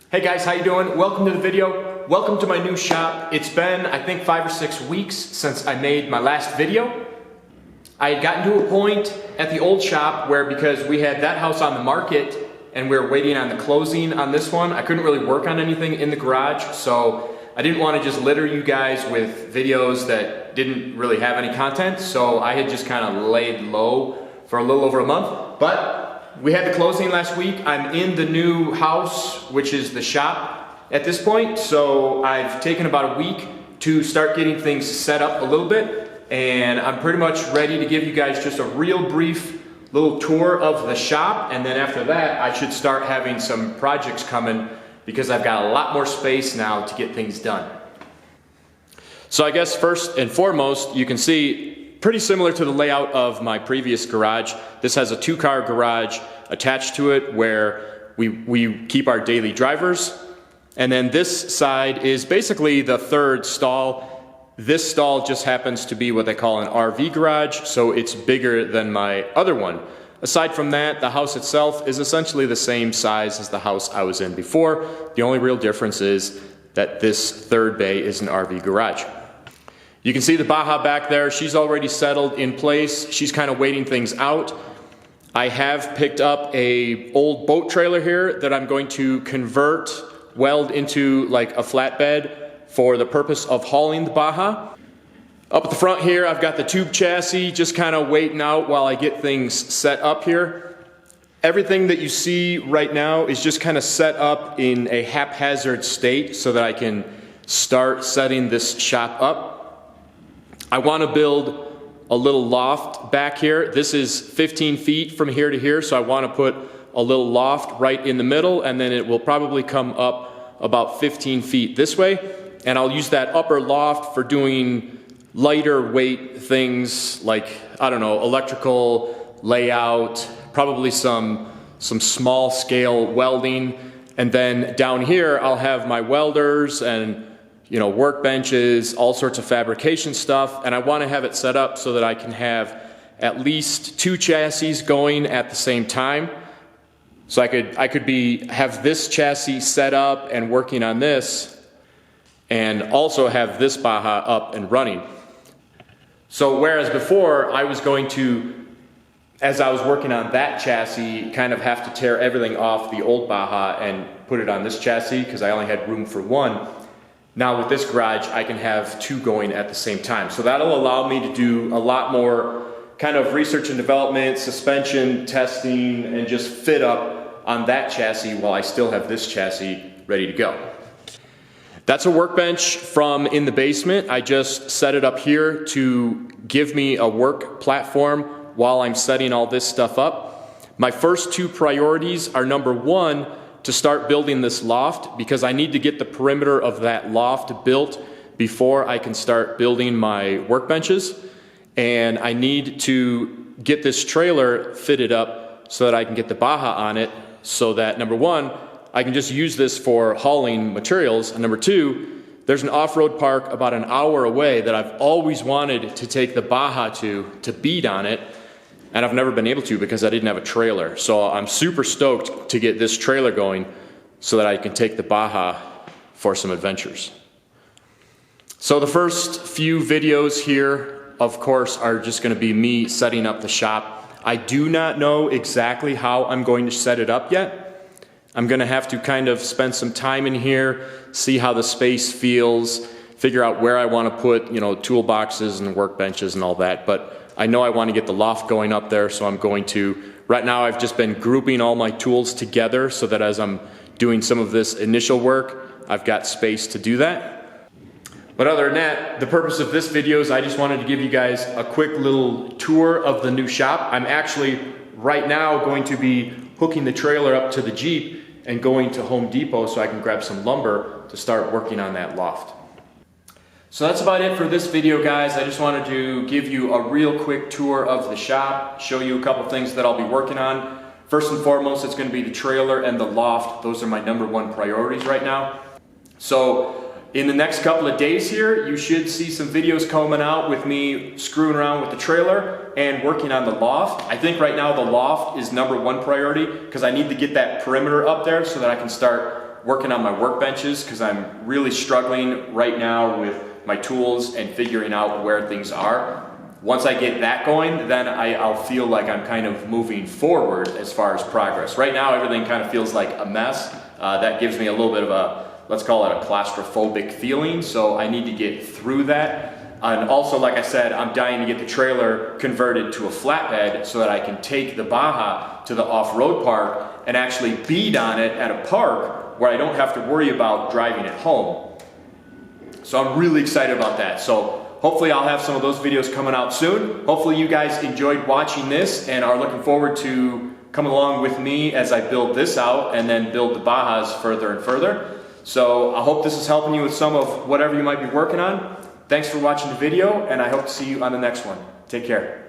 Hey guys, how you doing? Welcome to the video. Welcome to my new shop. It's been, I think, 5 or 6 weeks since I made my last video. I had gotten to a point at the old shop where, because we had that house on the market and we were waiting on the closing on this one, I couldn't really work on anything in the garage, so I didn't want to just litter you guys with videos that didn't really have any content, so I had just kind of laid low for a little over a month. But we had the closing last week. I'm in the new house, which is the shop at this point, so I've taken about a week to start getting things set up a little bit, and I'm pretty much ready to give you guys just a real brief little tour of the shop, and then after that I should start having some projects coming because I've got a lot more space now to get things done. So I guess first and foremost, you can see pretty similar to the layout of my previous garage. This has a 2-car garage attached to it where we keep our daily drivers. And then this side is basically the third stall. This stall just happens to be what they call an RV garage, so it's bigger than my other one. Aside from that, the house itself is essentially the same size as the house I was in before. The only real difference is that this third bay is an RV garage. You can see the Baja back there. She's already settled in place. She's kind of waiting things out. I have picked up a old boat trailer here that I'm going to weld into like a flatbed for the purpose of hauling the Baja. Up at the front here, I've got the tube chassis just kind of waiting out while I get things set up here. Everything that you see right now is just kind of set up in a haphazard state so that I can start setting this shop up. I want to build a little loft back here. This is 15 feet from here to here, so I want to put a little loft right in the middle, and then it will probably come up about 15 feet this way. And I'll use that upper loft for doing lighter weight things like, I don't know, electrical layout, probably some small scale welding. And then down here, I'll have my welders and workbenches, all sorts of fabrication stuff, and I want to have it set up so that I can have at least 2 chassis going at the same time. So I could have this chassis set up and working on this, and also have this Baja up and running. So whereas before I was going to, as I was working on that chassis, kind of have to tear everything off the old Baja and put it on this chassis because I only had room for one. Now with this garage, I can have 2 going at the same time. So that'll allow me to do a lot more kind of research and development, suspension testing, and just fit up on that chassis while I still have this chassis ready to go. That's a workbench from in the basement. I just set it up here to give me a work platform while I'm setting all this stuff up. My first 2 priorities are, number 1, to start building this loft, because I need to get the perimeter of that loft built before I can start building my workbenches. And I need to get this trailer fitted up so that I can get the Baja on it, so that, number 1, I can just use this for hauling materials, and number 2, there's an off-road park about an hour away that I've always wanted to take the Baja to beat on it, and I've never been able to because I didn't have a trailer. So I'm super stoked to get this trailer going so that I can take the Baja for some adventures. So the first few videos here, of course, are just going to be me setting up the shop. I do not know exactly how I'm going to set it up yet. I'm going to have to kind of spend some time in here, see how the space feels, figure out where I want to put, toolboxes and workbenches and all that. But I know I want to get the loft going up there, so I'm going to. Right now I've just been grouping all my tools together so that as I'm doing some of this initial work, I've got space to do that. But other than that, the purpose of this video is I just wanted to give you guys a quick little tour of the new shop. I'm actually right now going to be hooking the trailer up to the Jeep and going to Home Depot so I can grab some lumber to start working on that loft. So that's about it for this video, guys. I just wanted to give you a real quick tour of the shop, show you a couple things that I'll be working on. First and foremost, it's going to be the trailer and the loft. Those are my number 1 priorities right now. So in the next couple of days here, you should see some videos coming out with me screwing around with the trailer and working on the loft. I think right now the loft is number 1 priority because I need to get that perimeter up there so that I can start working on my workbenches because I'm really struggling right now with my tools and figuring out where things are. Once I get that going, then I'll feel like I'm kind of moving forward as far as progress. Right now, everything kind of feels like a mess. That gives me a little bit of a, let's call it a claustrophobic feeling, so I need to get through that. And also, like I said, I'm dying to get the trailer converted to a flatbed so that I can take the Baja to the off-road park and actually bead on it at a park where I don't have to worry about driving it home. So I'm really excited about that. So hopefully I'll have some of those videos coming out soon. Hopefully you guys enjoyed watching this and are looking forward to coming along with me as I build this out and then build the Bajas further and further. So I hope this is helping you with some of whatever you might be working on. Thanks for watching the video, and I hope to see you on the next one. Take care.